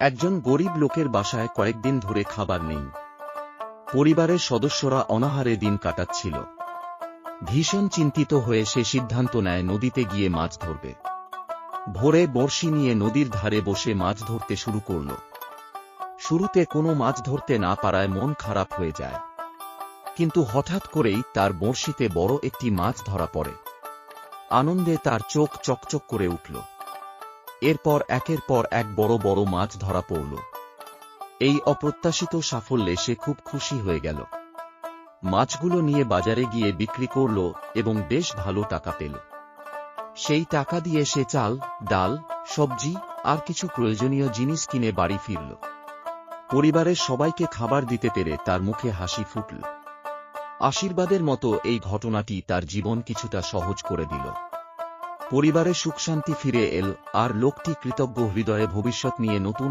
একজন গরিব লোকের বাসায় কয়েকদিন ধরে খাবার নেই। পরিবারের সদস্যরা অনাহারে দিন কাটাচ্ছিল। ভীষণ চিন্তিত হয়ে সে সিদ্ধান্ত নেয় নদীতে গিয়ে মাছ ধরবে। ভোরে বড়শি নিয়ে নদীর ধারে বসে মাছ ধরতে শুরু করল। শুরুতে কোনো মাছ ধরতে না পারায় মন খারাপ হয়ে যায়, কিন্তু হঠাৎ করেই তার বড়শিতে বড় একটি মাছ ধরা পড়ে। আনন্দে তার চোখ চকচক করে উঠল। এরপর একের পর এক বড় বড় মাছ ধরা পড়ল। এই অপ্রত্যাশিত সাফল্যে সে খুব খুশি হয়ে গেল। মাছগুলো নিয়ে বাজারে গিয়ে বিক্রি করল এবং বেশ ভালো টাকা পেল। সেই টাকা দিয়ে সে চাল, ডাল, সবজি আর কিছু প্রয়োজনীয় জিনিস কিনে বাড়ি ফিরল। পরিবারের সবাইকে খাবার দিতে পেরে তার মুখে হাসি ফুটল। আশীর্বাদের মতো এই ঘটনাটি তার জীবন কিছুটা সহজ করে দিল। পরিবারে সুখ শান্তি ফিরে এল, আর লোকটি কৃতজ্ঞ হৃদয়ে ভবিষ্যৎ নিয়ে নতুন